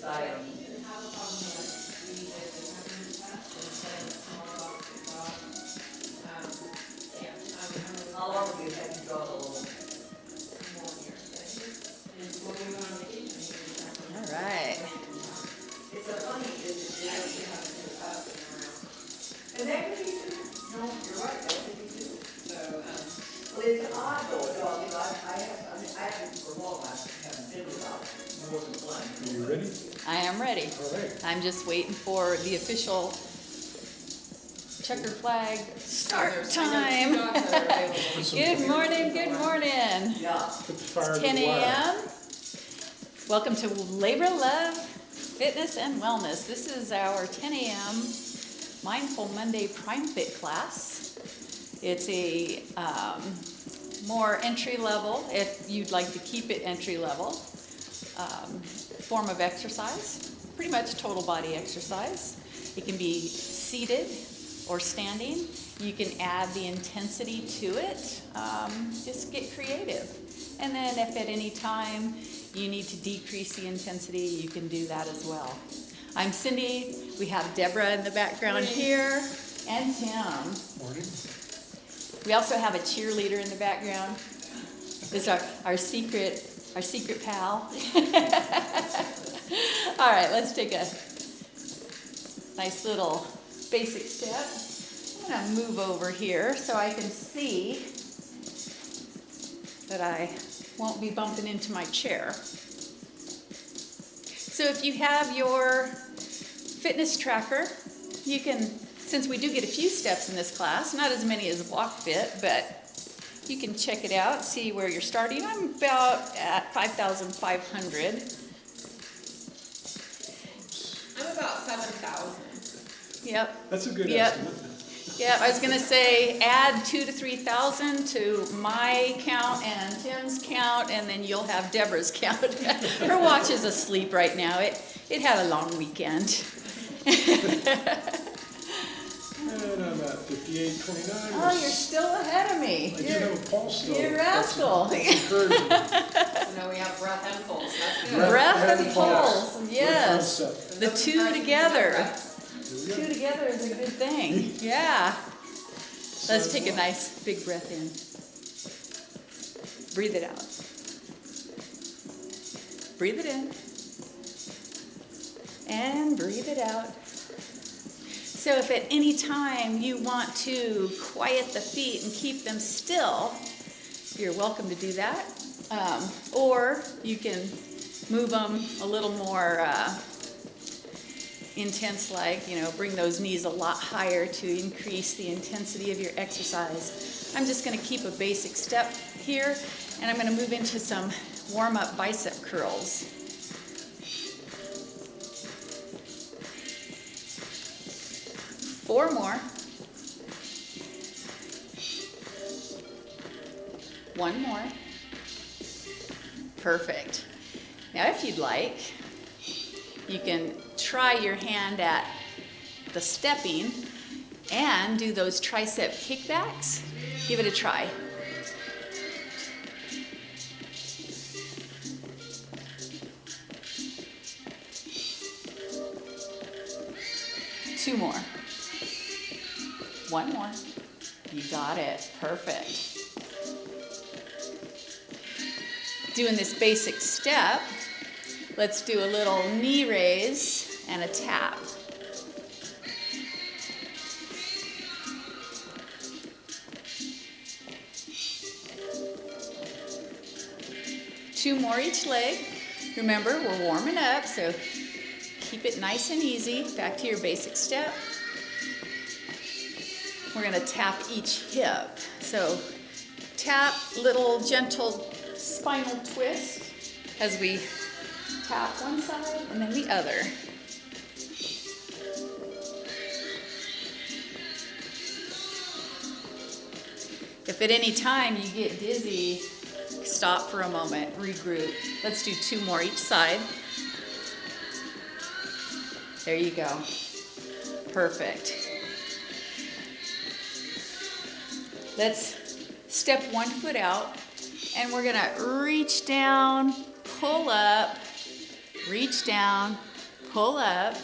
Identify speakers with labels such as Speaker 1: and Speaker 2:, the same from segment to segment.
Speaker 1: exciting. How long do you have to go a little?
Speaker 2: All right.
Speaker 1: It's a funny, and that could be too. No, you're right, that could be too. So, well, it's odd though, dog, you know, I haven't for a while, I haven't been without more than one.
Speaker 3: Are you ready?
Speaker 2: I am ready.
Speaker 3: All right.
Speaker 2: I'm just waiting for the official checkered flag start time. Good morning, good morning.
Speaker 1: Yeah.
Speaker 3: Put the fire
Speaker 2: It's
Speaker 3: to
Speaker 2: 10
Speaker 3: the wire.
Speaker 2: a.m. Welcome to Labor, Love, Fitness, and Wellness. This is our 10 a.m. Mindful Monday PRIMEFit class. It's a more entry level, if you'd like to keep it entry level, form of exercise. Pretty much total body exercise. It can be seated or standing. You can add the intensity to it. Just get creative. And then if at any time you need to decrease the intensity, you can do that as well. I'm Cindy. We have Deborah in the background here, and Tim.
Speaker 3: Morning.
Speaker 2: We also have a cheerleader in the background. This is our secret pal. All right, let's take a nice little basic step. I'm gonna move over here so I can see that I won't be bumping into my chair. So if you have your fitness tracker, you can, since we do get a few steps in this class, not as many as WalkFit, but you can check it out, see where you're starting. I'm about at 5,500.
Speaker 4: I'm about 7,000.
Speaker 2: Yep.
Speaker 3: That's a good
Speaker 2: Yep.
Speaker 3: estimate.
Speaker 2: Yeah, I was gonna say add 2,000 to 3,000 to my count and Tim's count, and then you'll have Deborah's count. Her watch is asleep right now. It had a long weekend.
Speaker 3: And I'm at 58.29.
Speaker 2: Oh, you're still ahead of me.
Speaker 3: I do have a pulse though.
Speaker 2: You rascal.
Speaker 3: That's encouraging.
Speaker 4: No, we have breath and pulse. That's good.
Speaker 2: Breath and
Speaker 3: and pulse.
Speaker 2: pulse, yes.
Speaker 3: Good concept.
Speaker 2: The two together.
Speaker 3: Here we
Speaker 2: Two
Speaker 3: go.
Speaker 2: together is a good thing. Yeah. Let's take a nice big breath in. Breathe it out. Breathe it in. And breathe it out. So if at any time you want to quiet the feet and keep them still, you're welcome to do that. Or you can move them a little more intense, like, you know, bring those knees a lot higher to increase the intensity of your exercise. I'm just going to keep a basic step here, and I'm going to move into some warm-up bicep curls. Four more. One more. Perfect. Now, if you'd like, you can try your hand at the stepping and do those tricep kickbacks. Give it a try. Two more. One more. You got it. Perfect. Doing this basic step, let's do a little knee raise and a tap. Two more each leg. Remember, we're warming up, so keep it nice and easy. Back to your basic step. We're going to tap each hip. So tap, little gentle spinal twist as we tap one side and then the other. If at any time you get dizzy, stop for a moment, regroup. Let's do two more each side. There you go. Perfect. Let's step one foot out, and we're gonna reach down, pull up, reach down, pull up.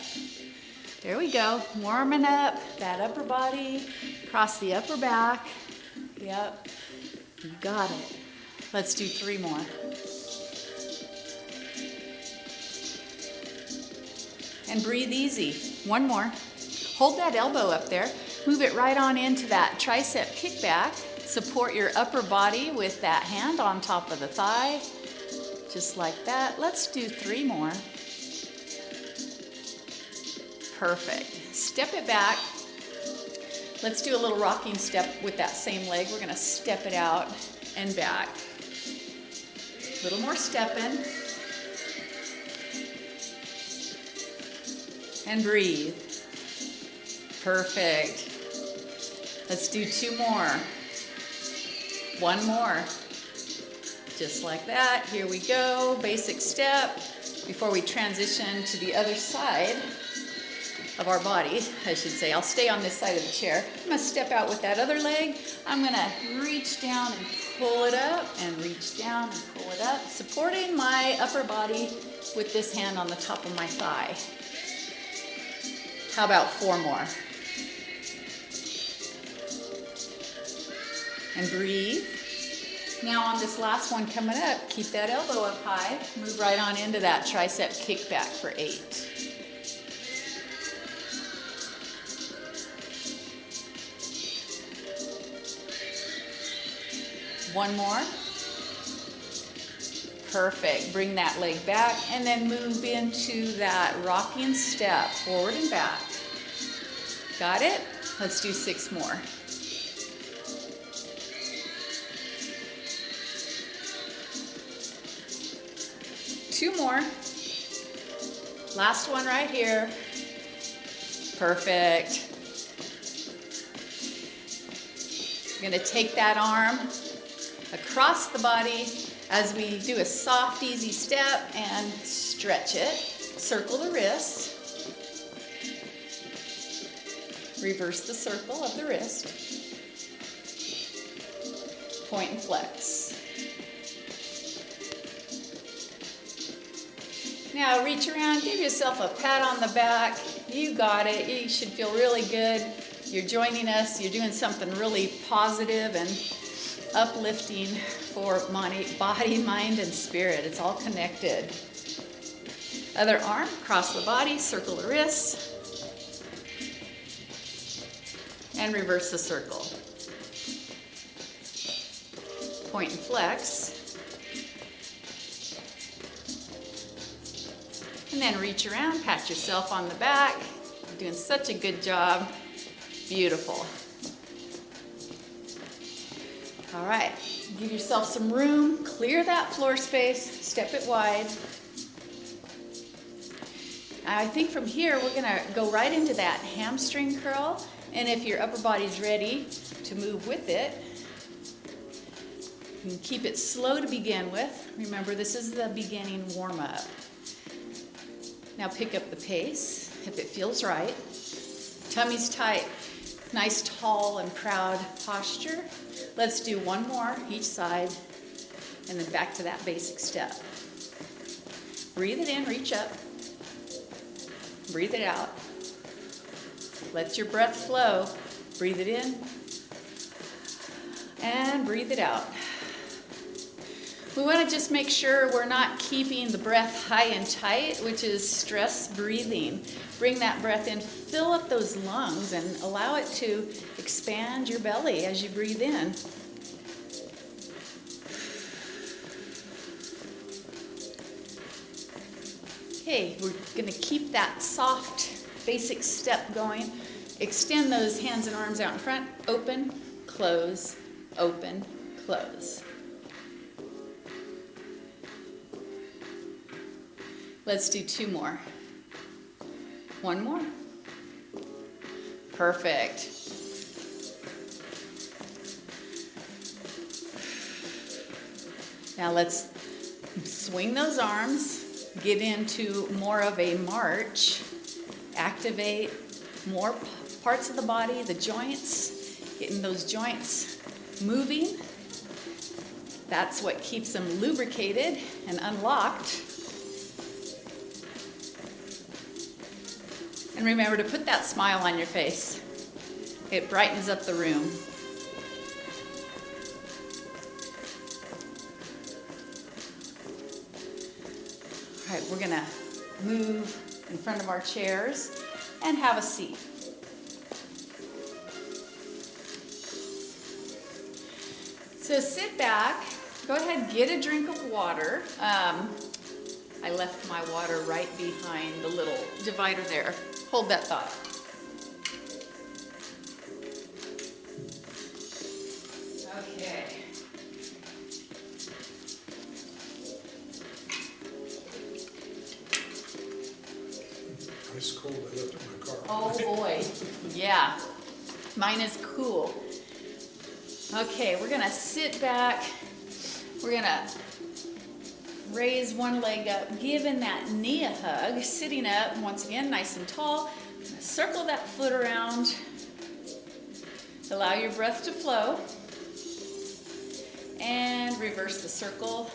Speaker 2: There we go, warming up that upper body, across the upper back. Yep, you got it. Let's do 3 more. And breathe easy. 1 more. Hold that elbow up there. Move it right on into that tricep kickback. Support your upper body with that hand on top of the thigh. Just like that. Let's do 3 more. Perfect. Step it back. Let's do a little rocking step with that same leg. We're gonna step it out and back. A little more stepping. And breathe. Perfect. Let's do 2 more. 1 more. Just like that. Here we go. Basic step. Before we transition to the other side of our body, I should say. I'll stay on this side of the chair. I'm going to step out with that other leg. I'm going to reach down and pull it up, and reach down and pull it up, supporting my upper body with this hand on the top of my thigh. How about 4 more? And breathe. Now on this last one coming up, keep that elbow up high. Move right on into that tricep kickback for 8. One more. Perfect. Bring that leg back and then move into that rocking step, forward and back. Got it? Let's do 6 more. Two more. Last one right here. Perfect. You're going to take that arm across the body as we do a soft, easy step and stretch it. Circle the wrist. Reverse the circle of the wrist. Point and flex. Now reach around, give yourself a pat on the back. You got it. You should feel really good. You're joining us. You're doing something really positive and uplifting for body, mind, and spirit. It's all connected. Other arm, cross the body, circle the wrists, and reverse the circle. Point and flex. And then reach around, pat yourself on the back. You're doing such a good job. Beautiful. All right, give yourself some room, clear that floor space, step it wide. I think from here we're gonna go right into that hamstring curl, and if your upper body's ready to move with it, you can keep it slow to begin with. Remember, this is the beginning warm-up. Now pick up the pace if it feels right. Tummy's tight, nice tall and proud posture. Let's do 1 more each side and then back to that basic step. Breathe it in, reach up. Breathe it out. Let your breath flow. Breathe it in and breathe it out. We want to just make sure we're not keeping the breath high and tight, which is stress breathing. Bring that breath in, fill up those lungs, and allow it to expand your belly as you breathe in. Okay, we're going to keep that soft, basic step going. Extend those hands and arms out in front. Open, close, open, close. Let's do 2 more. 1 more. Perfect. Now let's swing those arms, get into more of a march, activate more parts of the body, the joints, getting those joints moving. That's what keeps them lubricated and unlocked. And remember to put that smile on your face. It brightens up the room. All right, we're gonna move in front of our chairs and have a seat. So sit back, go ahead and get a drink of water. I left my water right behind the little divider there. Hold that thought. Okay.
Speaker 3: Ice cold, I left it in my car.
Speaker 2: Oh boy, yeah, mine is cool. Okay, we're gonna sit back. We're gonna raise one leg up, giving that knee a hug, sitting up, once again, nice and tall. Circle that foot around. Allow your breath to flow. And reverse the circle.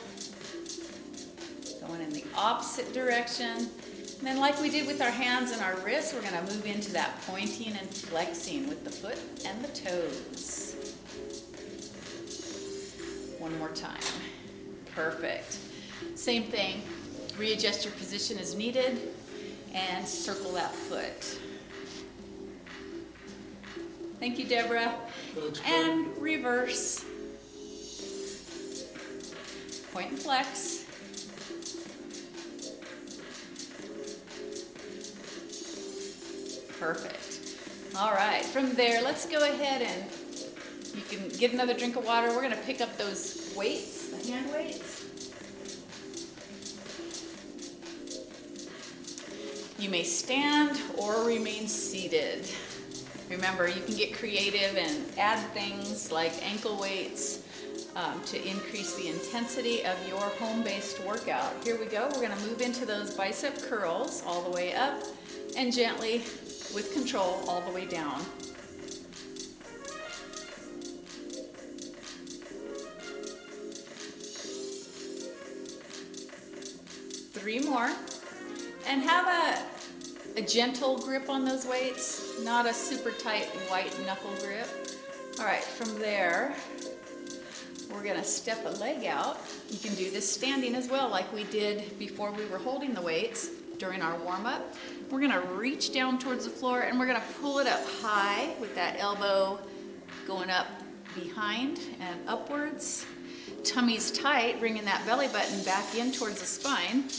Speaker 2: Going in the opposite direction. And then like we did with our hands and our wrists, we're gonna move into that pointing and flexing with the foot and the toes. One more time. Perfect. Same thing. Readjust your position as needed and circle that foot. Thank you, Deborah.
Speaker 3: That's good.
Speaker 2: And reverse. Point and flex. Perfect. All right, from there, let's go ahead and you can get another drink of water. We're gonna pick up those weights, the hand weights. You may stand or remain seated. Remember, you can get creative and add things like ankle weights to increase the intensity of your home-based workout. Here we go. We're gonna move into those bicep curls all the way up and gently, with control, all the way down. Three more. And have a gentle grip on those weights, not a super tight white knuckle grip. All right, from there, we're gonna step a leg out. You can do this standing as well, like we did before we were holding the weights during our warm-up. We're gonna reach down towards the floor and we're gonna pull it up high with that elbow going up behind and upwards. Tummy's tight, bringing that belly button back in towards the spine.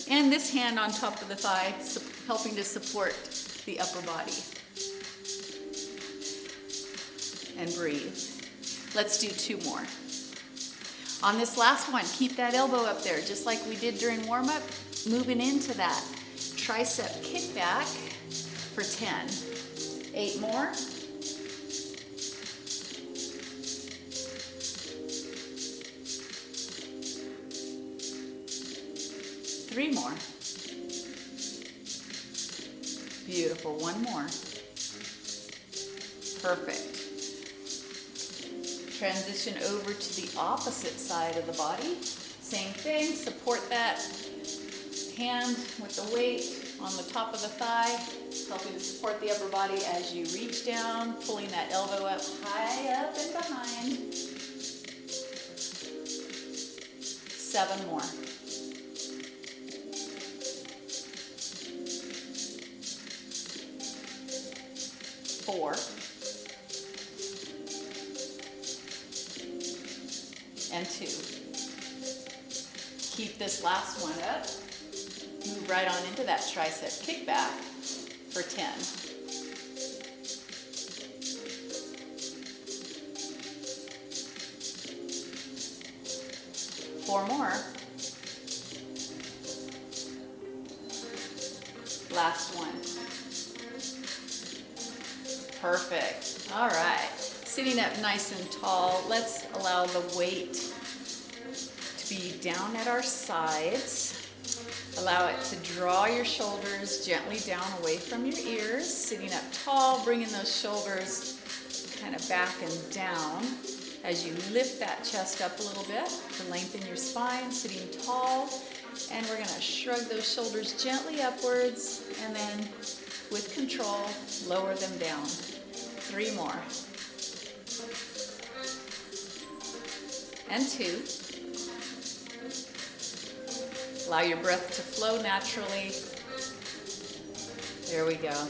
Speaker 2: And this hand on top of the thigh, helping to support the upper body. And breathe. Let's do two more. On this last one, keep that elbow up there, just like we did during warm-up. Moving into that tricep kickback for 10. 8 more. Three more. Beautiful. One more. Perfect. Transition over to the opposite side of the body. Same thing. Support that hand with the weight on the top of the thigh, helping to support the upper body as you reach down, pulling that elbow up high up and behind. 7 more. 4. And 2. Keep this last one up. Move right on into that tricep kickback for 10. Four more. Last one. Perfect. All right. Sitting up nice and tall, let's allow the weight to be down at our sides. Allow it to draw your shoulders gently down away from your ears. Sitting up tall, bringing those shoulders kind of back and down as you lift that chest up a little bit to lengthen your spine. Sitting tall, and we're going to shrug those shoulders gently upwards and then with control, lower them down. 3 more. And 2. Allow your breath to flow naturally. There we go.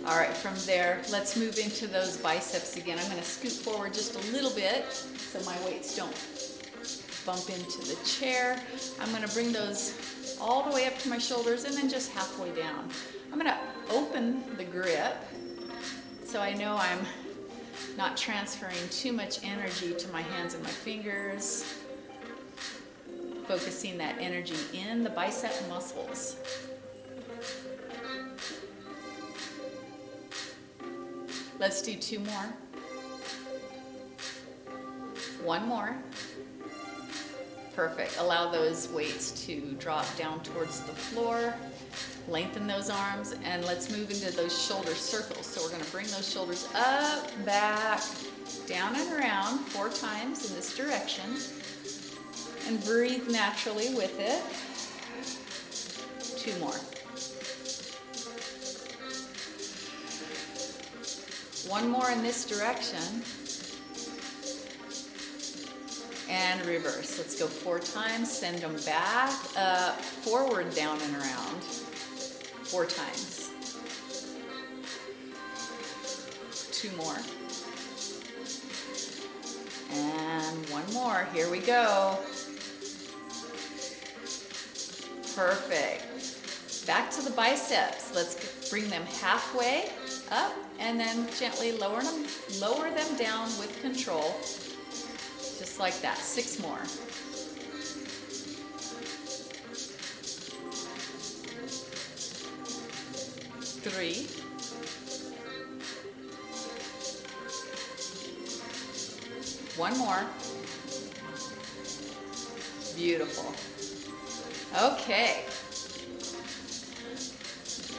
Speaker 2: All right, from there, let's move into those biceps again. I'm going to scoot forward just a little bit so my weights don't bump into the chair. I'm going to bring those all the way up to my shoulders and then just halfway down. I'm going to open the grip so I know I'm not transferring too much energy to my hands and my fingers. Focusing that energy in the bicep muscles. Let's do 2 more. 1 more. Perfect. Allow those weights to drop down towards the floor. Lengthen those arms, and let's move into those shoulder circles. So we're going to bring those shoulders up, back, down and around 4 times in this direction. And breathe naturally with it. 2 more. 1 more in this direction. And reverse. Let's go 4 times. Send them back, up, forward, down, and around. 4 times. 2 more. And 1 more. Here we go. Perfect. Back to the biceps. Let's bring them halfway up and then gently lower them down with control. Just like that. 6 more. 3. 1 more. Beautiful. Okay.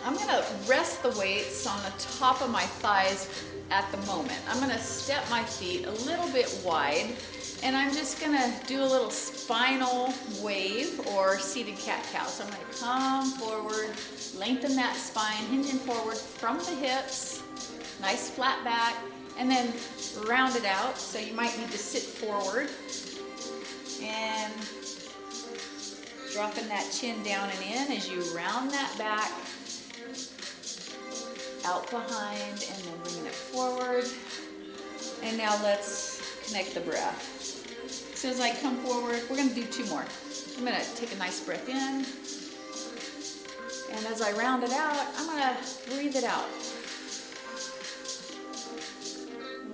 Speaker 2: I'm going to rest the weights on the top of my thighs at the moment. I'm going to step my feet a little bit wide, and I'm just going to do a little spinal wave or seated cat-cow. So I'm going to come forward, lengthen that spine, hinging forward from the hips, nice flat back, and then round it out. So you might need to sit forward and dropping that chin down and in as you round that back, out behind, and then bringing it forward. And now let's connect the breath. So as I come forward, we're going to do 2 more. I'm going to take a nice breath in. And as I round it out, I'm going to breathe it out.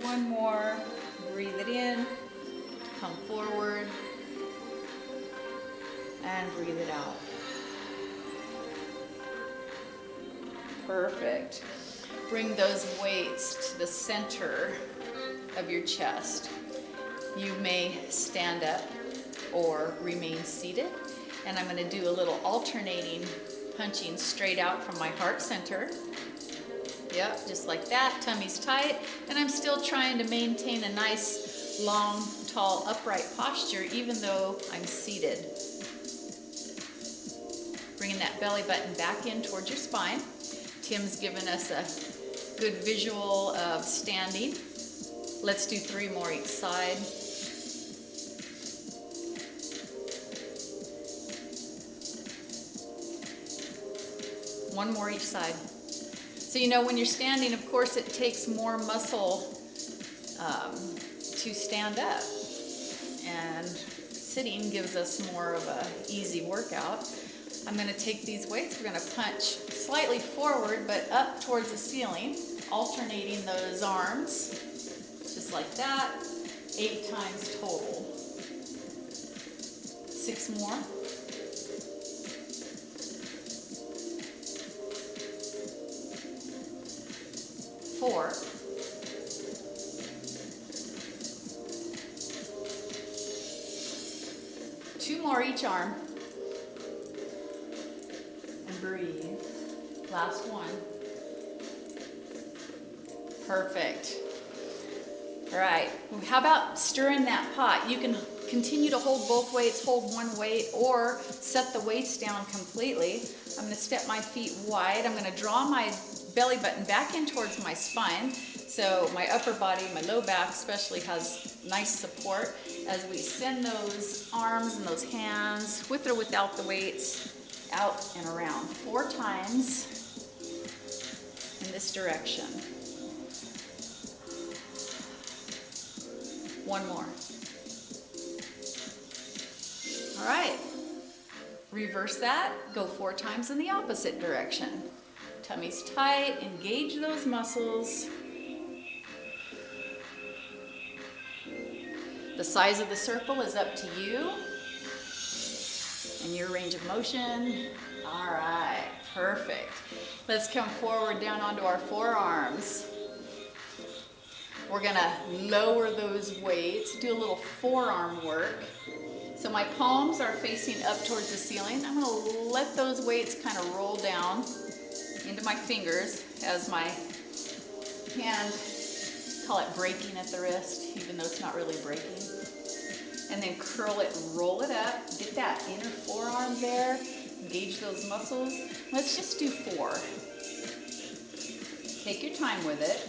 Speaker 2: 1 more. Breathe it in. Come forward. And breathe it out. Perfect. Bring those weights to the center of your chest. You may stand up or remain seated. And I'm going to do a little alternating punching straight out from my heart center. Yep, just like that. Tummy's tight. And I'm still trying to maintain a nice, long, tall, upright posture even though I'm seated. Bringing that belly button back in towards your spine. Tim's given us a good visual of standing. Let's do 3 more each side. One more each side. So you know when you're standing, of course, it takes more muscle to stand up. And sitting gives us more of a easy workout. I'm going to take these weights, we're going to punch slightly forward but up towards the ceiling, alternating those arms, just like that, 8 times total. 6 more. 4. 2 more each arm. And breathe. Last one. Perfect. All right. How about stirring that pot? You can continue to hold both weights, hold one weight, or set the weights down completely. I'm going to step my feet wide. I'm going to draw my belly button back in towards my spine. So my upper body, my low back especially, has nice support as we send those arms and those hands, with or without the weights, out and around 4 times in this direction. 1 more. All right. Reverse that, go 4 times in the opposite direction. Tummy's tight, engage those muscles. The size of the circle is up to you and your range of motion. All right, perfect. Let's come forward down onto our forearms. We're gonna lower those weights, do a little forearm work. So my palms are facing up towards the ceiling. I'm gonna let those weights kind of roll down into my fingers as my hand, call it breaking at the wrist, even though it's not really breaking. And then curl it, roll it up, get that inner forearm there, engage those muscles. Let's just do 4. Take your time with it.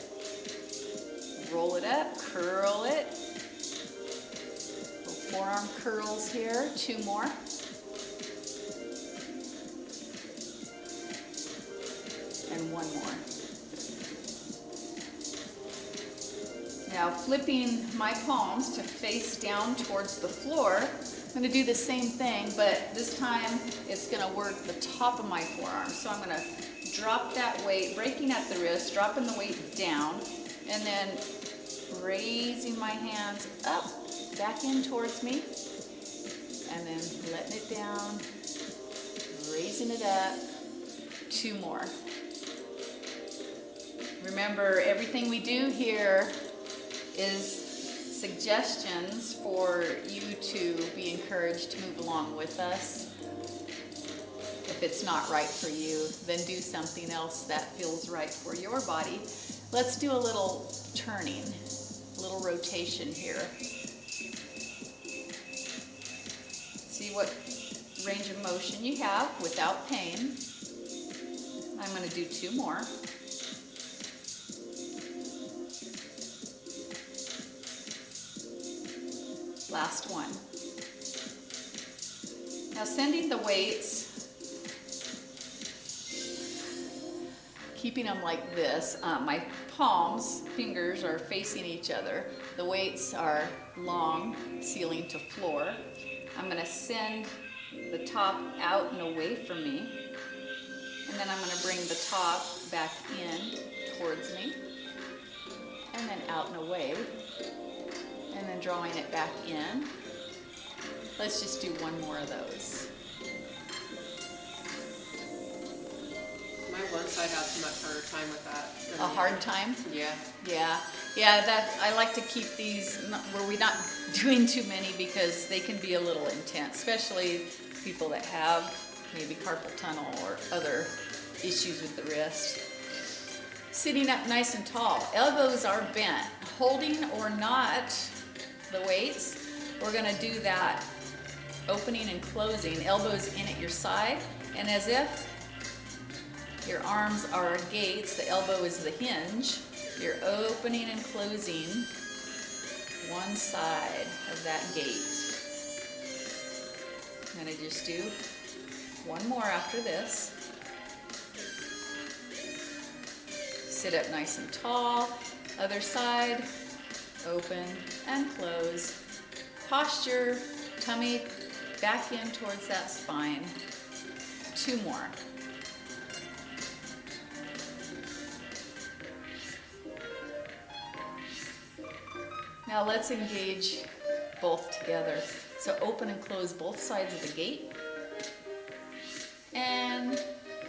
Speaker 2: Roll it up, curl it. Little forearm curls here, 2 more. And 1 more. Now flipping my palms to face down towards the floor, I'm going to do the same thing, but this time it's going to work the top of my forearm. So I'm going to drop that weight, breaking at the wrist, dropping the weight down, and then raising my hands up, back in towards me, and then letting it down, raising it up. 2 more. Remember, everything we do here is suggestions for you to be encouraged to move along with us. If it's not right for you, then do something else that feels right for your body. Let's do a little turning, a little rotation here. See what range of motion you have without pain. I'm going to do 2 more. Last one. Now sending the weights, keeping them like this. My palms, fingers are facing each other. The weights are long, ceiling to floor. I'm going to send the top out and away from me. And then I'm going to bring the top back in towards me. And then out and away. And then drawing it back in. Let's just do 1 more of those.
Speaker 4: My one side has a much harder time with that. than
Speaker 2: A
Speaker 4: the
Speaker 2: hard
Speaker 4: other.
Speaker 2: time?
Speaker 4: Yeah.
Speaker 2: Yeah, that I like to keep these where we're not doing too many because they can be a little intense, especially people that have maybe carpal tunnel or other issues with the wrist. Sitting up nice and tall, elbows are bent, holding or not the weights. We're going to do that opening and closing, elbows in at your side, and as if your arms are gates, the elbow is the hinge. You're opening and closing one side of that gate. I'm going to just do 1 more after this. Sit up nice and tall. Other side, open and close. Posture, tummy back in towards that spine. 2 more. Now let's engage both together. So open and close both sides of the gate. And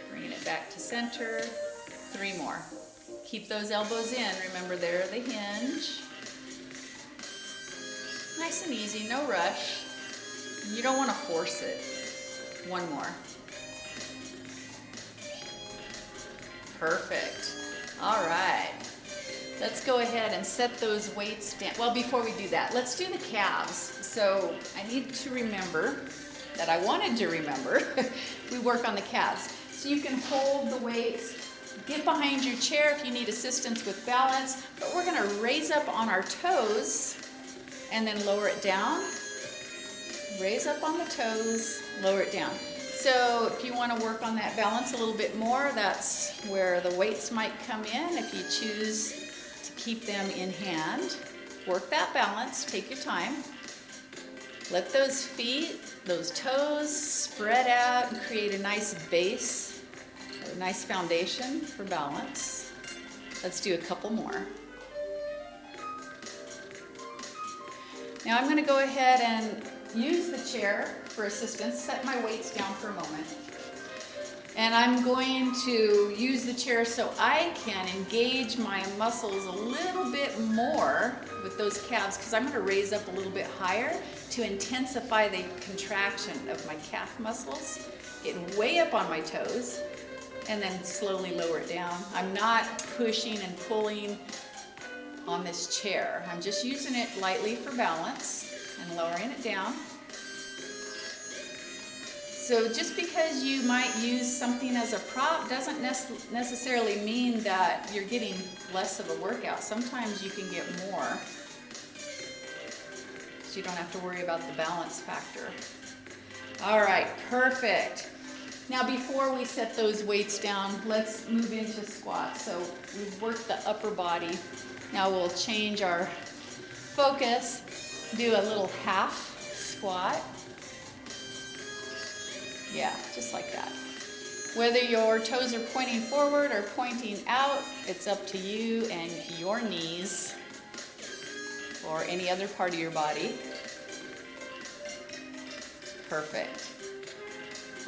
Speaker 2: bringing it back to center. 3 more. Keep those elbows in. Remember, they're the hinge. Nice and easy, no rush. You don't want to force it. 1 more. Perfect. All right. Let's go ahead and set those weights down. Well, before we do that, let's do the calves. So I need to remember that I wanted to remember. We work on the calves. So you can hold the weights get behind your chair if you need assistance with balance, but we're gonna raise up on our toes and then lower it down. Raise up on the toes, lower it down. So if you want to work on that balance a little bit more, that's where the weights might come in. If you choose to keep them in hand, work that balance, take your time. Let those feet, those toes spread out and create a nice base, a nice foundation for balance. Let's do a couple more. Now I'm going to go ahead and use the chair for assistance, set my weights down for a moment. And I'm going to use the chair so I can engage my muscles a little bit more with those calves, because I'm going to raise up a little bit higher to intensify the contraction of my calf muscles, get way up on my toes, and then slowly lower it down. I'm not pushing and pulling on this chair. I'm just using it lightly for balance and lowering it down. So just because you might use something as a prop doesn't necessarily mean that you're getting less of a workout. Sometimes you can get more, so you don't have to worry about the balance factor. All right, perfect. Now before we set those weights down, let's move into squats. So we've worked the upper body. Now we'll change our focus, do a little half squat. Yeah, just like that. Whether your toes are pointing forward or pointing out, it's up to you and your knees or any other part of your body. Perfect.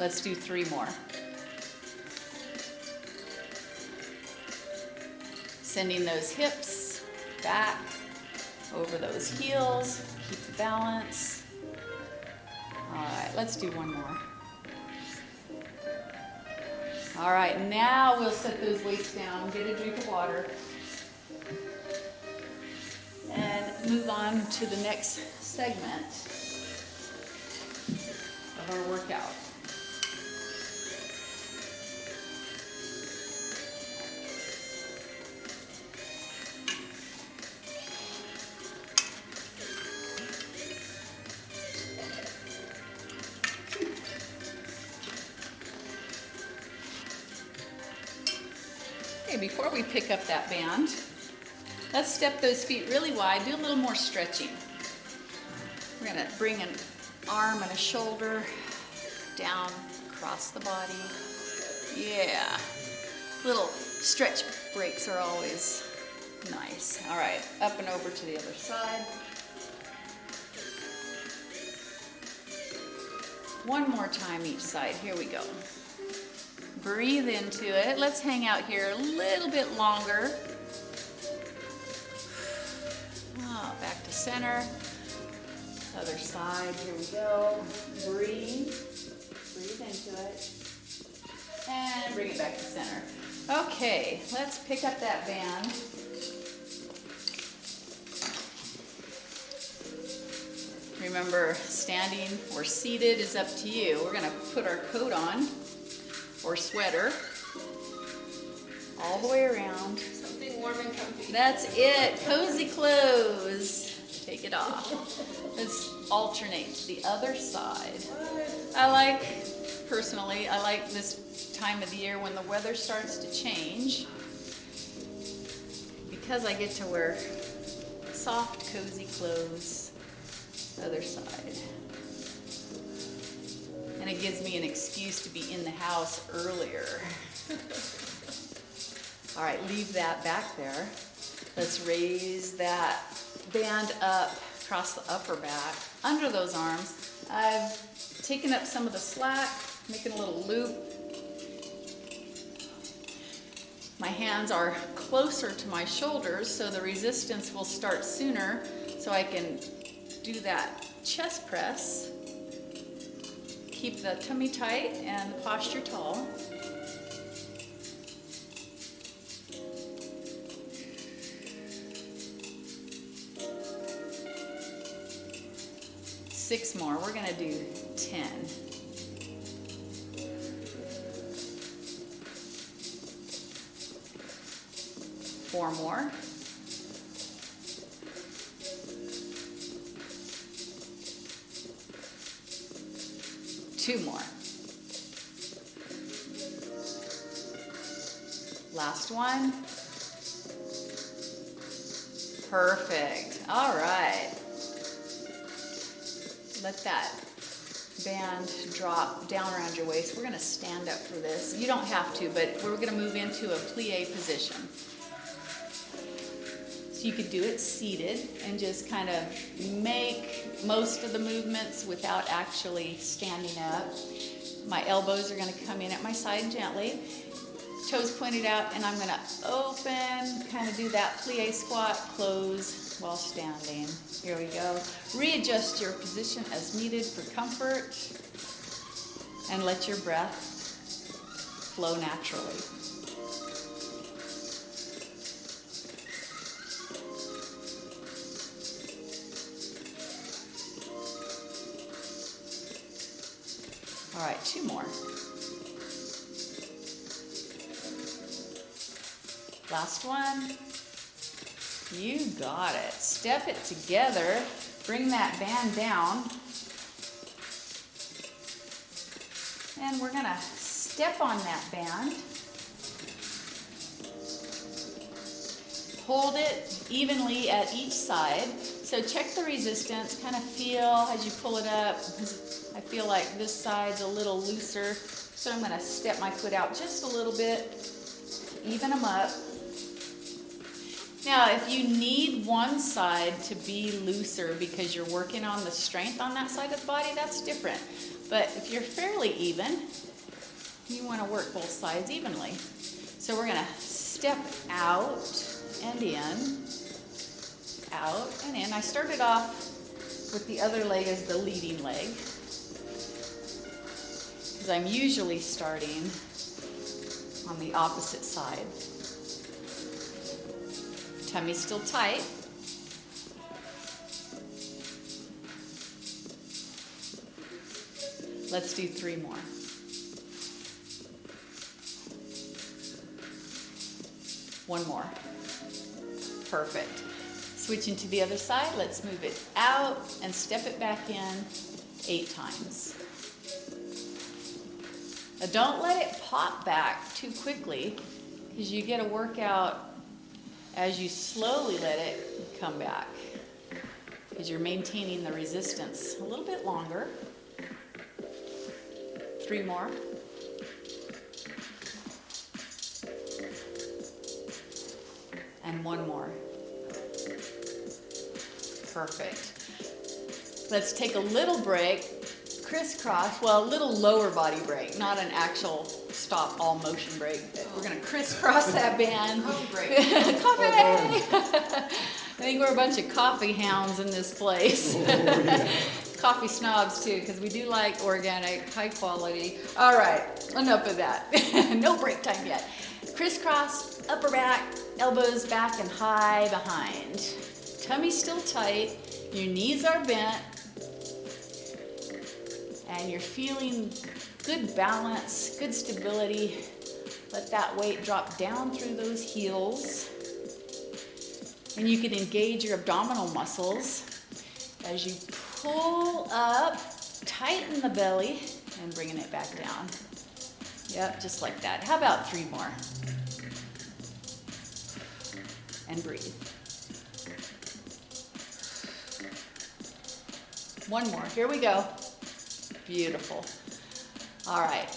Speaker 2: Let's do 3 more. Sending those hips back over those heels. Keep the balance. All right, let's do 1 more. All right, now we'll set those weights down, get a drink of water, and move on to the next segment of our workout. Before we pick up that band, let's step those feet really wide, do a little more stretching. We're gonna bring an arm and a shoulder down across the body. Yeah, little stretch breaks are always nice. All right, up and over to the other side. One more time each side, here we go. Breathe into it. Let's hang out here a little bit longer. Oh, back to center. Other side, here we go. Breathe. Breathe into it. And bring it back to center. Okay, let's pick up that band. Remember, standing or seated is up to you. We're going to put our coat on. Or sweater, all the way around.
Speaker 4: Something warm and comfy.
Speaker 2: That's it, cozy clothes. Take it off. Let's alternate to the other side. Personally, I like this time of the year when the weather starts to change, because I get to wear soft, cozy clothes. Other side. And it gives me an excuse to be in the house earlier. All right, leave that back there. Let's raise that band up across the upper back, under those arms. I've taken up some of the slack, making a little loop. My hands are closer to my shoulders, so the resistance will start sooner, so I can do that chest press. Keep the tummy tight and the posture tall. Six more. We're going to do 10. 4 more. Two more. Last one. Perfect. All right. Let that band drop down around your waist. We're going to stand up for this. You don't have to, but we're going to move into a plie position. So you could do it seated and just kind of make most of the movements without actually standing up. My elbows are going to come in at my side gently. Toes pointed out, and I'm going to open, kind of do that plie squat, close while standing. Here we go. Readjust your position as needed for comfort, and let your breath flow naturally. All right, 2 more. Last one. You got it. Step it together. Bring that band down. And we're going to step on that band. Hold it evenly at each side. So check the resistance. Kind of feel as you pull it up. I feel like this side's a little looser. So I'm going to step my foot out just a little bit. Even them up. Now, if you need one side to be looser because you're working on the strength on that side of the body, that's different. But if you're fairly even, you want to work both sides evenly. So we're going to step out and in, out and in. I started off with the other leg as the leading leg, because I'm usually starting on the opposite side. Tummy still tight. Let's do 3 more. One more. Perfect. Switching to the other side, let's move it out and step it back in 8 times. Now don't let it pop back too quickly, because you get a workout as you slowly let it come back, because you're maintaining the resistance a little bit longer. 3 more. And 1 more. Perfect. Let's take a little break. Crisscross, well, a little lower body break, not an actual stop all motion break. We're going to crisscross that band.
Speaker 4: Coffee break.
Speaker 2: Coffee! I think we're a bunch of coffee hounds in this place. Coffee snobs too, because we do like organic, high quality. All right, enough of that. No break time yet. Crisscross, upper back, elbows back and high behind. Tummy still tight, your knees are bent, and you're feeling good balance, good stability. Let that weight drop down through those heels. And you can engage your abdominal muscles as you pull up, tighten the belly, and bringing it back down. Yep, just like that. How about 3 more? And breathe. 1 more. Here we go. Beautiful. All right.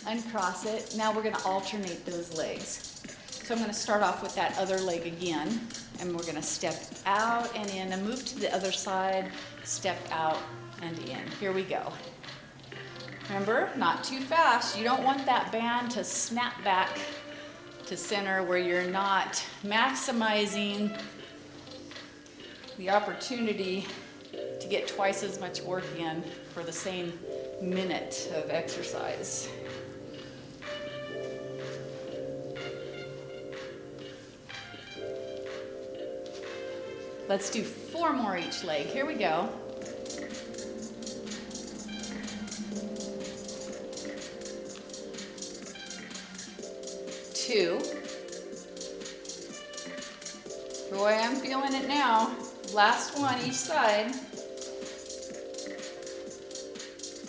Speaker 2: Uncross it. Now we're going to alternate those legs. So I'm going to start off with that other leg again, and we're going to step out and in and move to the other side, step out and in. Here we go. Remember, not too fast. You don't want that band to snap back to center where you're not maximizing the opportunity to get twice as much work in for the same minute of exercise. Let's do 4 more each leg. Here we go. Two. Boy, I'm feeling it now. Last one each side.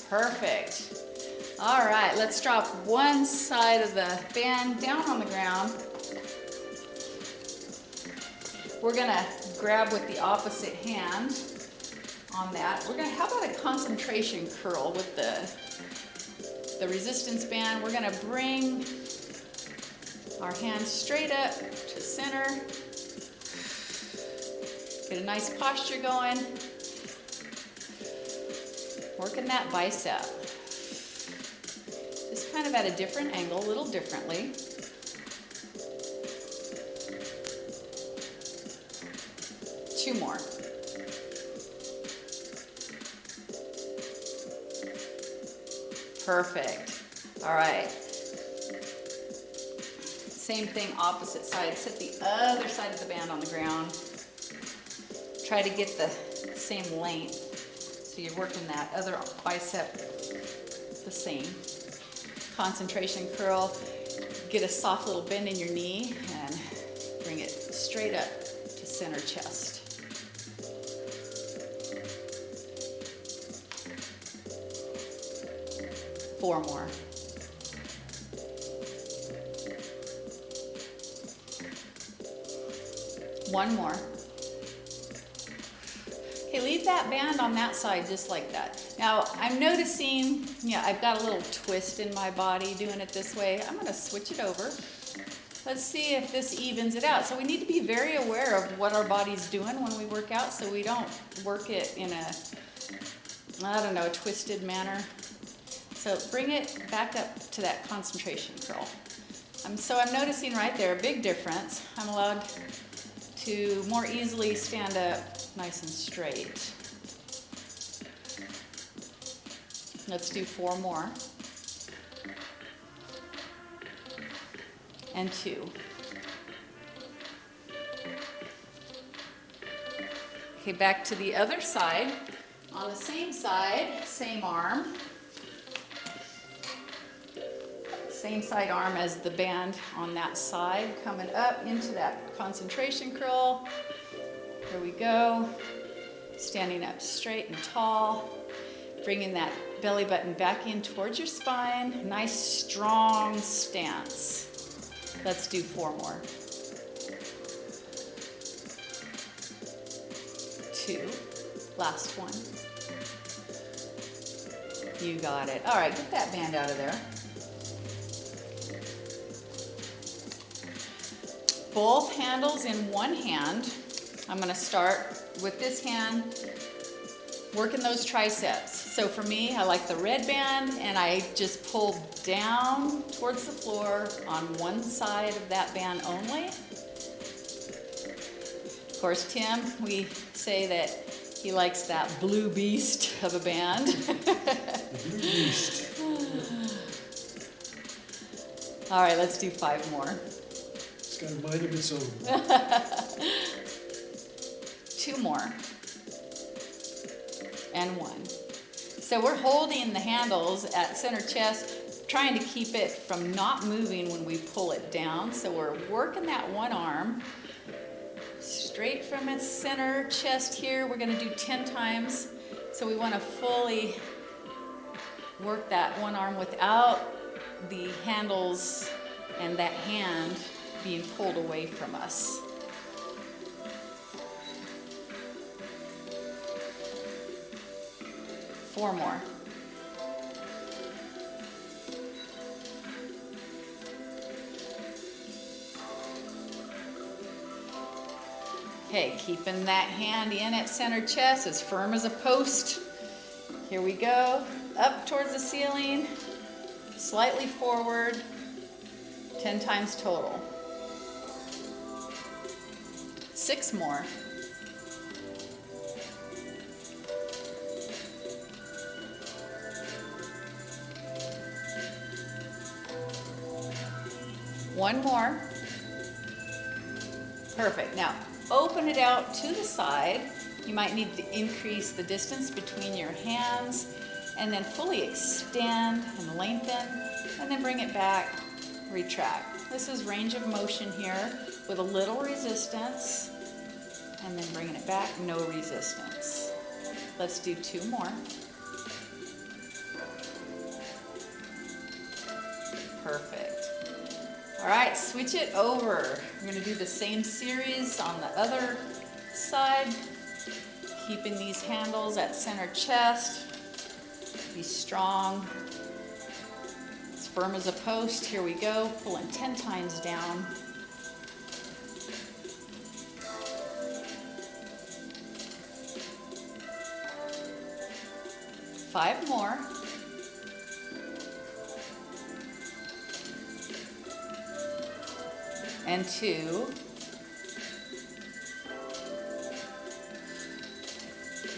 Speaker 2: Perfect. All right, let's drop one side of the band down on the ground. We're gonna grab with the opposite hand on that. How about a concentration curl with the resistance band? We're gonna bring our hands straight up to center. Get a nice posture going. Working that bicep. Just kind of at a different angle, a little differently. Two more. Perfect. All right. Same thing, opposite side. Set the other side of the band on the ground. Try to get the same length. So you're working that other bicep the same. Concentration curl. Get a soft little bend in your knee and bring it straight up to center chest. Four more. One more. Okay, leave that band on that side just like that. Now, I'm noticing, I've got a little twist in my body doing it this way. I'm gonna switch it over. Let's see if this evens it out. So we need to be very aware of what our body's doing when we work out so we don't work it in a twisted manner. So bring it back up to that concentration curl. So I'm noticing right there a big difference. I'm allowed to more easily stand up nice and straight. Let's do four more. And two. Okay, back to the other side. On the same side, same arm. Same side arm as the band on that side, coming up into that concentration curl. Here we go. Standing up straight and tall. Bringing that belly button back in towards your spine. Nice, strong stance. Let's do four more. Two. Last one. You got it. All right, get that band out of there. Both handles in one hand. I'm gonna start with this hand, working those triceps. So for me, I like the red band, and I just pull down towards the floor on one side of that band only. Of course, Tim, we say that he likes that blue beast of a band.
Speaker 3: Blue beast.
Speaker 2: All right, let's do five more.
Speaker 3: It's got a mind of its own.
Speaker 2: Two more. And one. So we're holding the handles at center chest, trying to keep it from not moving when we pull it down. So we're working that one arm straight from its center chest here. We're gonna do 10 times. So we wanna fully work that one arm without the handles and that hand being pulled away from us. Four more. Okay, keeping that hand in at center chest, as firm as a post. Here we go. Up towards the ceiling, slightly forward, 10 times total. 6 more. One more. Perfect. Now, open it out to the side. You might need to increase the distance between your hands and then fully extend and lengthen and then bring it back, retract. This is range of motion here with a little resistance. And then bringing it back, no resistance. Let's do 2 more. Perfect. All right, switch it over. We're gonna do the same series on the other side, keeping these handles at center chest. Be strong. As firm as a post. Here we go, pulling 10 times down. Five more. And 2.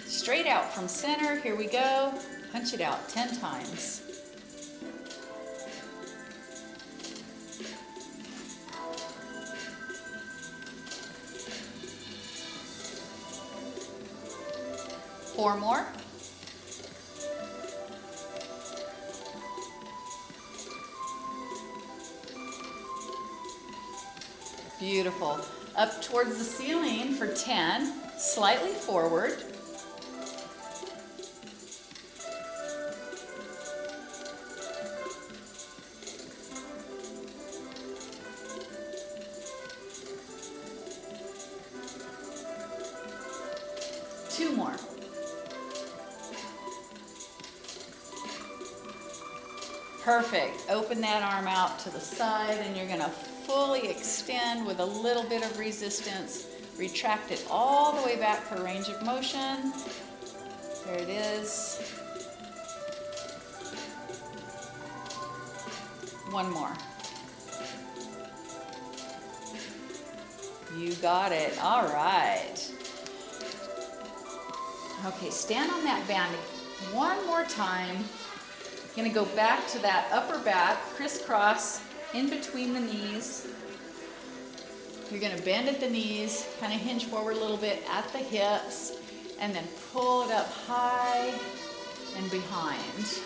Speaker 2: Straight out from center, here we go. Punch it out 10 times. Four more. Beautiful. Up towards the ceiling for 10, slightly forward. Two more. Perfect. Open that arm out to the side and you're going to fully extend with a little bit of resistance. Retract it all the way back for range of motion. There it is. One more. You got it. All right. Okay, stand on that band one more time. Gonna go back to that upper back, crisscross in between the knees. You're gonna bend at the knees, kind of hinge forward a little bit at the hips, and then pull it up high and behind.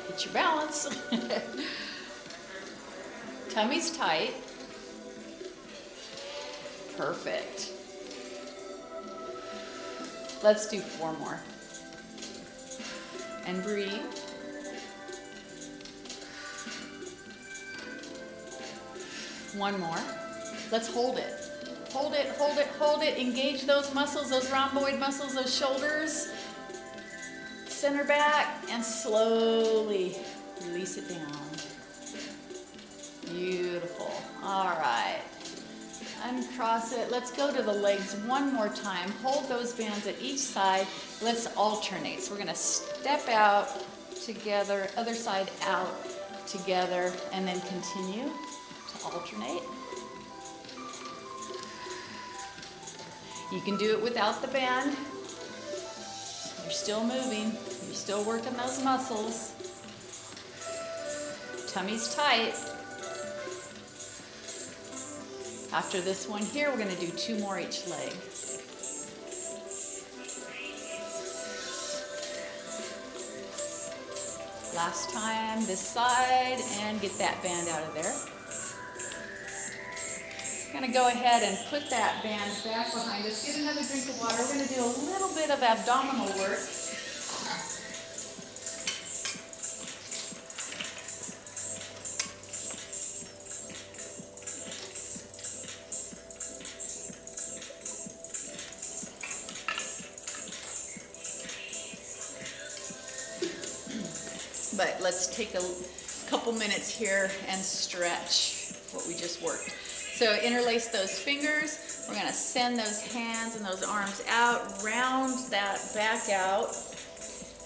Speaker 2: Get your balance. Tummy's tight. Perfect. Let's do 4 more. And breathe. One more. Let's hold it. Hold it, hold it, hold it. Engage those muscles, those rhomboid muscles, those shoulders. Center back and slowly release it down. Beautiful. All right. Uncross it. Let's go to the legs one more time. Hold those bands at each side. Let's alternate. So we're going to step out together, other side out together, and then continue to alternate. You can do it without the band. You're still moving. You're still working those muscles. Tummy's tight. After this one here, we're going to do 2 more each leg. Last time, this side, and get that band out of there. We're going to go ahead and put that band back behind us. Get another drink of water. We're going to do a little bit of abdominal work. But let's take a couple minutes here and stretch what we just worked. So interlace those fingers. We're going to send those hands and those arms out, round that back out.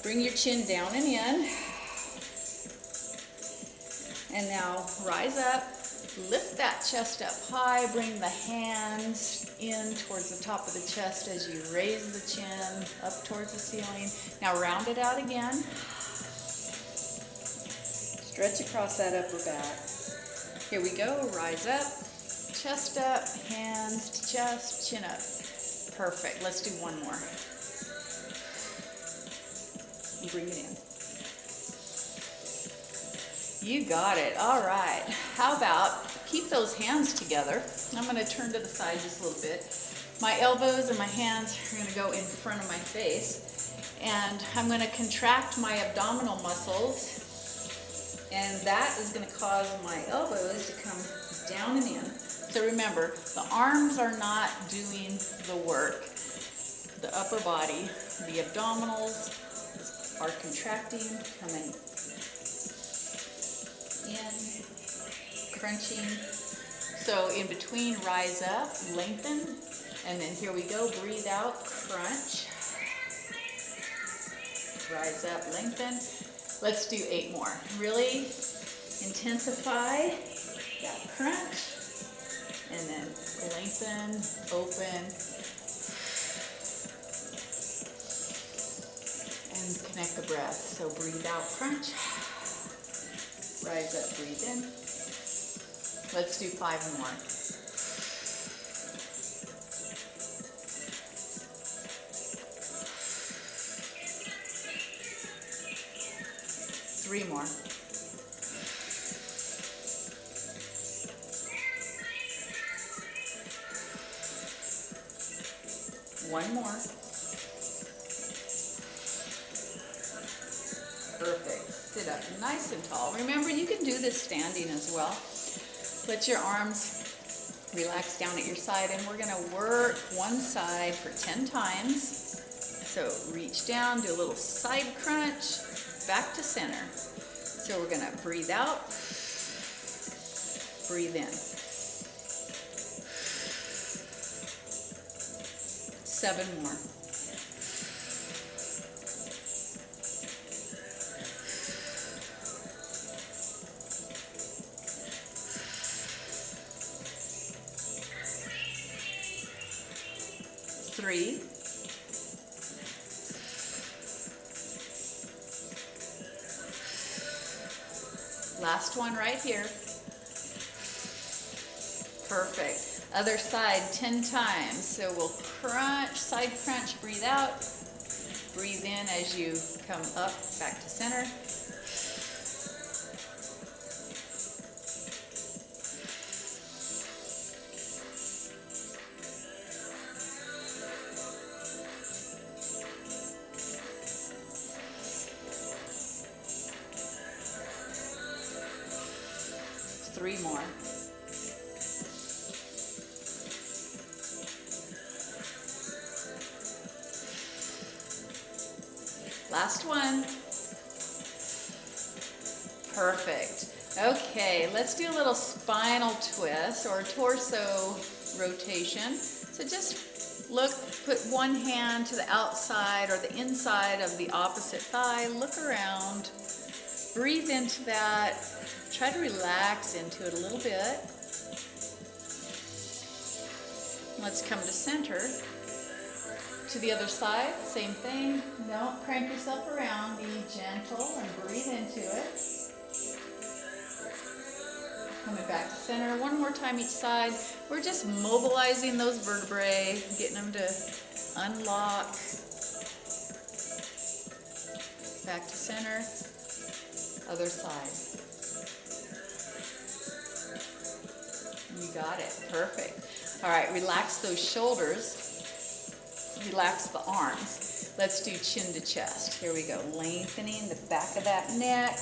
Speaker 2: Bring your chin down and in. And now rise up, lift that chest up high, bring the hands in towards the top of the chest as you raise the chin up towards the ceiling. Now round it out again. Stretch across that upper back. Here we go, rise up, chest up, hands to chest, chin up. Perfect, let's do one more. And bring it in. You got it, all right. How about keep those hands together. I'm going to turn to the side just a little bit. My elbows and my hands are going to go in front of my face. And I'm going to contract my abdominal muscles. And that is going to cause my elbows to come down and in. So remember, the arms are not doing the work. The upper body, the abdominals are contracting, coming in, crunching. So in between, rise up, lengthen, and then here we go, breathe out, crunch. Rise up, lengthen. Let's do 8 more. Really intensify that crunch, and then lengthen, open, and connect the breath. So breathe out, crunch. Rise up, breathe in. Let's do 5 more. Three more. One more. Perfect. Sit up nice and tall. Remember, you can do this standing as well. Let your arms relax down at your side, and we're going to work one side for 10 times. So reach down, do a little side crunch, back to center. So we're going to breathe out, breathe in. 7 more. Three. Last one right here. Perfect. Other side 10 times. So we'll crunch, side crunch, breathe out. Breathe in as you come up, back to center. Three more. Last one. Perfect. Okay, let's do a little spinal twist or torso rotation. So just look, put one hand to the outside or the inside of the opposite thigh. Look around. Breathe into that. Try to relax into it a little bit. Let's come to center. To the other side, same thing. Don't crank yourself around. Be gentle and breathe into it. Coming back to center. One more time each side. We're just mobilizing those vertebrae, getting them to unlock. Back to center. Other side. You got it. Perfect. All right, relax those shoulders. Relax the arms. Let's do chin to chest. Here we go. Lengthening the back of that neck.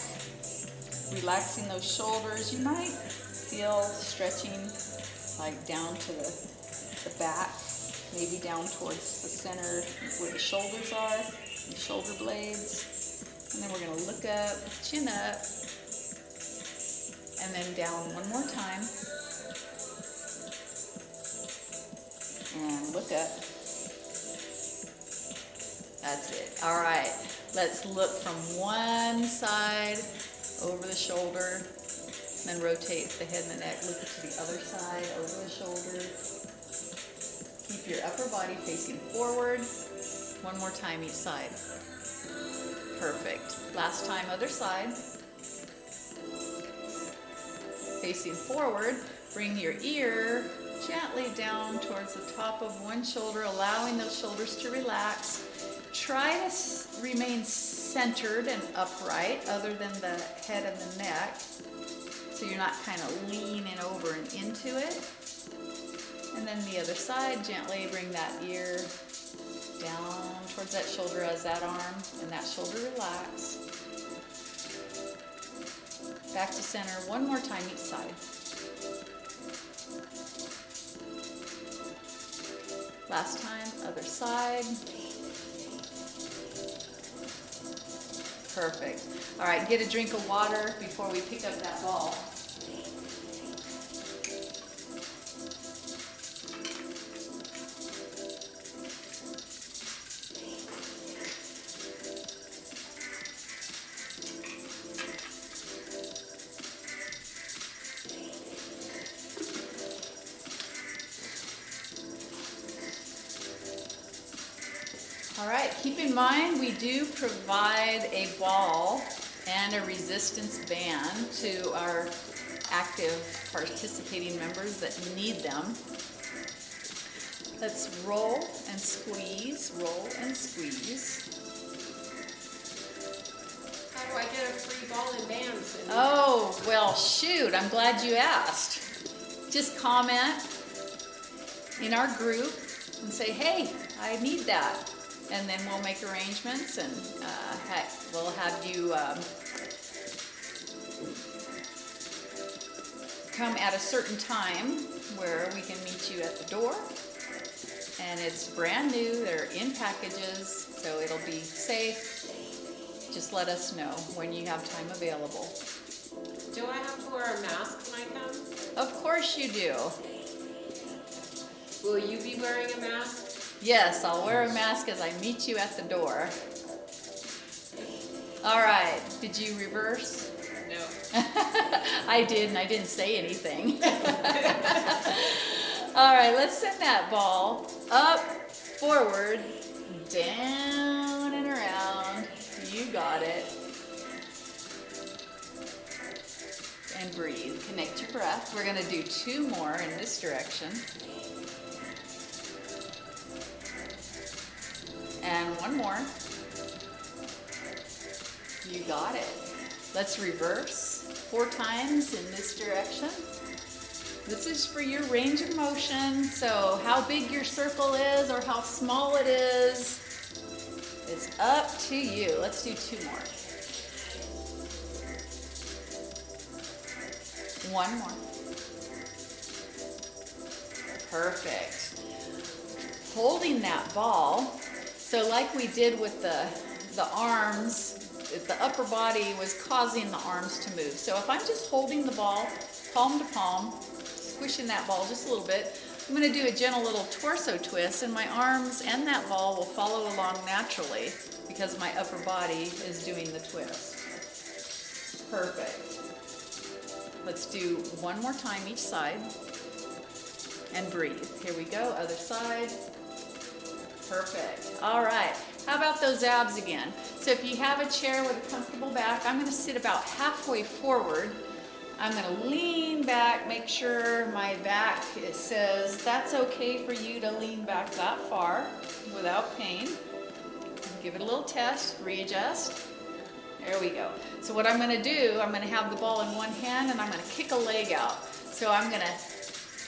Speaker 2: Relaxing those shoulders. You might feel stretching like down to the back, maybe down towards the center where the shoulders are, the shoulder blades. And then we're going to look up, chin up, and then down one more time. And look up. That's it. All right. Let's look from one side over the shoulder, then rotate the head and the neck. Look to the other side over the shoulder. Keep your upper body facing forward. One more time each side. Perfect. Last time, other side. Facing forward. Bring your ear gently down towards the top of one shoulder, allowing those shoulders to relax. Try to remain centered and upright other than the head and the neck. so you're not kind of leaning over and into it. And then the other side, gently bring that ear down towards that shoulder as that arm and that shoulder relax. Back to center one more time each side. Last time, other side. Perfect. All right, get a drink of water before we pick up that ball. All right, keep in mind we do provide a ball and a resistance band to our active participating members that need them. Let's roll and squeeze, roll and squeeze.
Speaker 4: How do I get a free ball and band, Cindy?
Speaker 2: Oh, well, shoot, I'm glad you asked. Just comment in our group and say, hey, I need that. And then we'll make arrangements and we'll have you come at a certain time where we can meet you at the door. And it's brand new, they're in packages, so it'll be safe. Just let us know when you have time available.
Speaker 4: Do I have to wear a mask when I come?
Speaker 2: Of course you do.
Speaker 4: Will you be wearing a mask?
Speaker 2: Yes, I'll wear a mask as I meet you at the door. All right, did you reverse?
Speaker 4: No.
Speaker 2: I did, and I didn't say anything. All right, let's send that ball up, forward, down and around. You got it. And breathe. Connect your breath. We're going to do 2 more in this direction. And 1 more. You got it. Let's reverse 4 times in this direction. This is for your range of motion, so how big your circle is or how small it is, it's up to you. Let's do 2 more. 1 more. Perfect. Holding that ball, so like we did with the arms, the upper body was causing the arms to move. So if I'm just holding the ball, palm to palm, squishing that ball just a little bit, I'm going to do a gentle little torso twist, and my arms and that ball will follow along naturally because my upper body is doing the twist. Perfect. Let's do 1 more time each side and breathe. Here we go, other side. Perfect. All right. How about those abs again? So if you have a chair with a comfortable back, I'm going to sit about halfway forward. I'm going to lean back, make sure my back, it says that's okay for you to lean back that far without pain. Give it a little test, readjust. There we go. So what I'm going to do, I'm going to have the ball in one hand and I'm going to kick a leg out. So I'm going to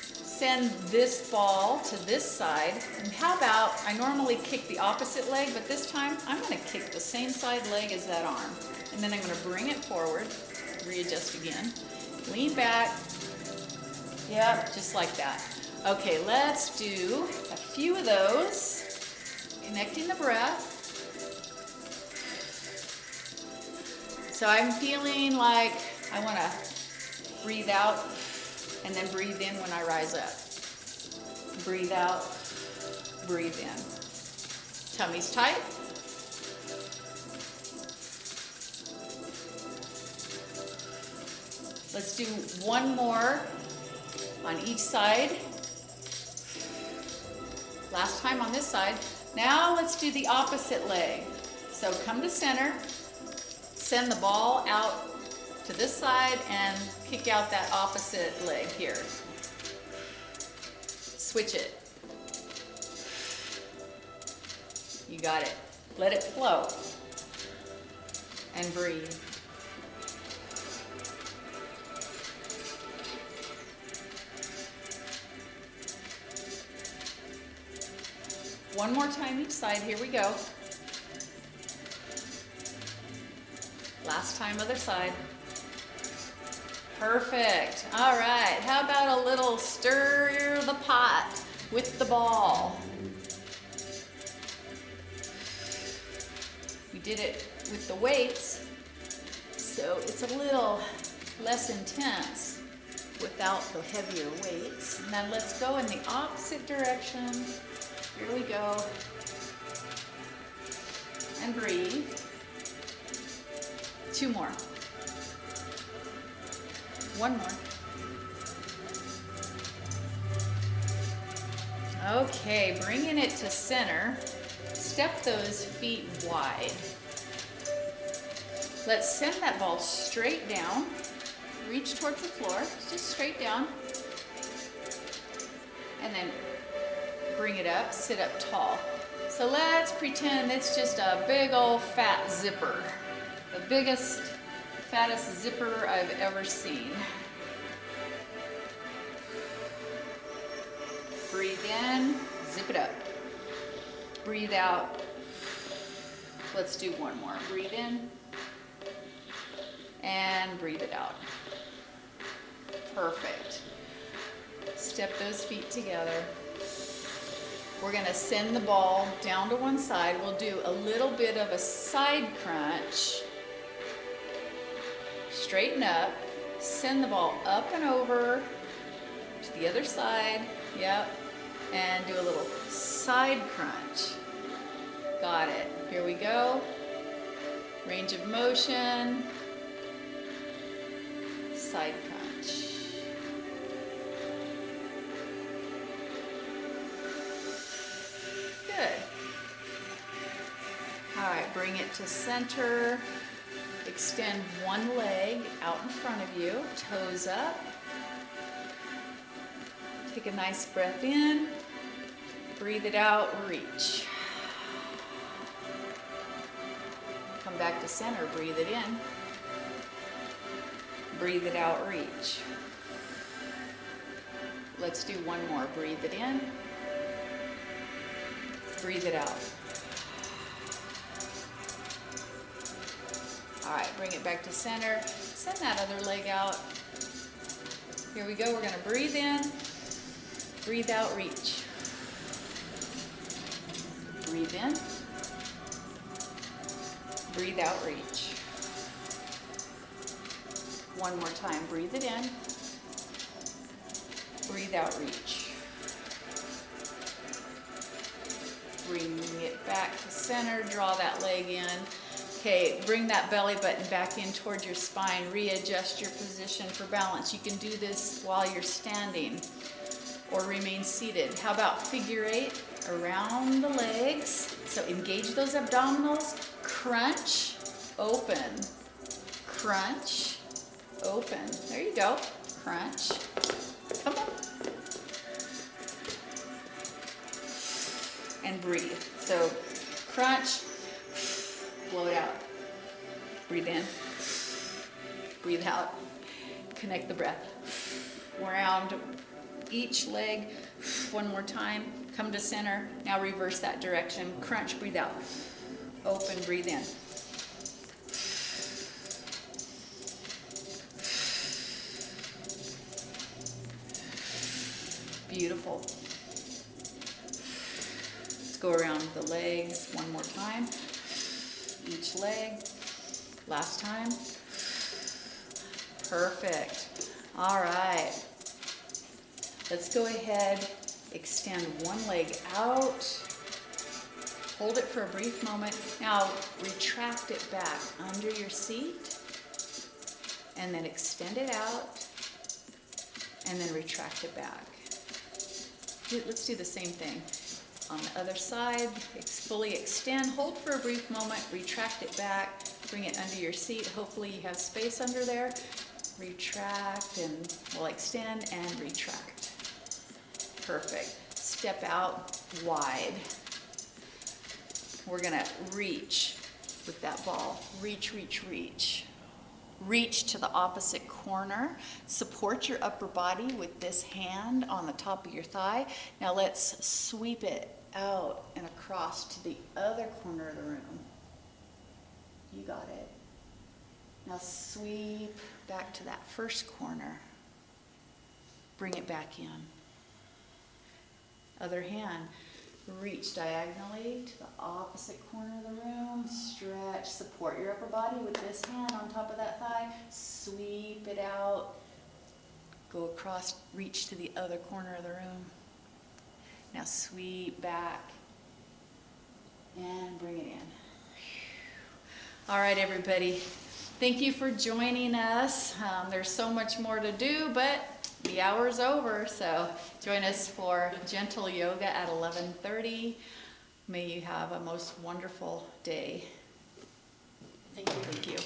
Speaker 2: send this ball to this side. And how about, I normally kick the opposite leg, but this time I'm going to kick the same side leg as that arm. And then I'm going to bring it forward, readjust again, lean back. Yep, just like that. Okay, let's do a few of those, connecting the breath. So I'm feeling like I want to breathe out and then breathe in when I rise up. Breathe out, breathe in. Tummy's tight. Let's do 1 more on each side. Last time on this side. Now let's do the opposite leg. So come to center, send the ball out to this side and kick out that opposite leg here. Switch it. You got it. Let it flow. And breathe. One more time each side, here we go. Last time other side. Perfect. All right, how about a little stir the pot with the ball? We did it with the weights, so it's a little less intense without the heavier weights. Now let's go in the opposite direction. Here we go. And breathe. 2 more. 1 more. Okay, bringing it to center. Step those feet wide. Let's send that ball straight down. Reach towards the floor, just straight down. And then bring it up, sit up tall. So let's pretend it's just a big old fat zipper. The biggest, fattest zipper I've ever seen. Breathe in, zip it up. Breathe out. Let's do 1 more. Breathe in and breathe it out. Perfect. Step those feet together. We're going to send the ball down to one side. We'll do a little bit of a side crunch. Straighten up. Send the ball up and over to the other side. Yep. And do a little side crunch. Got it. Here we go. Range of motion. Side crunch. Good. All right, bring it to center. Extend one leg out in front of you, toes up. Take a nice breath in. Breathe it out, reach. Come back to center, breathe it in. Breathe it out, reach. Let's do 1 more. Breathe it in. Breathe it out. All right, bring it back to center. Send that other leg out. Here we go. We're going to breathe in. Breathe out, reach. Breathe in. Breathe out, reach. 1 more time. Breathe it in. Breathe out, reach. Bring it back to center. Draw that leg in. Okay, bring that belly button back in towards your spine. Readjust your position for balance. You can do this while you're standing or remain seated. How about figure 8 around the legs? So engage those abdominals. Crunch, open. Crunch, open. There you go. Crunch. Come on. And breathe. So crunch, blow it out. Breathe in. Breathe out. Connect the breath. Around each leg. 1 more time. Come to center. Now reverse that direction. Crunch, breathe out. Open, breathe in. Beautiful. Let's go around the legs 1 more time. Each leg. Last time. Perfect. All right. Let's go ahead, extend one leg out. Hold it for a brief moment. Now retract it back under your seat. And then extend it out. And then retract it back. Let's do the same thing. On the other side, fully extend, hold for a brief moment, retract it back, bring it under your seat. Hopefully you have space under there. Retract and we'll extend and retract. Perfect. Step out wide. We're gonna reach with that ball. Reach, reach, reach. Reach to the opposite corner. Support your upper body with this hand on the top of your thigh. Now let's sweep it out and across to the other corner of the room. You got it. Now sweep back to that first corner. Bring it back in. Other hand, reach diagonally to the opposite corner of the room. Stretch, support your upper body with this hand on top of that thigh. Sweep it out. Go across, reach to the other corner of the room. Now sweep back and bring it in. All right, everybody. Thank you for joining us. There's so much more to do, but the hour's over, so join us for gentle yoga at 11:30. May you have a most wonderful day.
Speaker 4: Thank you.
Speaker 2: Thank you.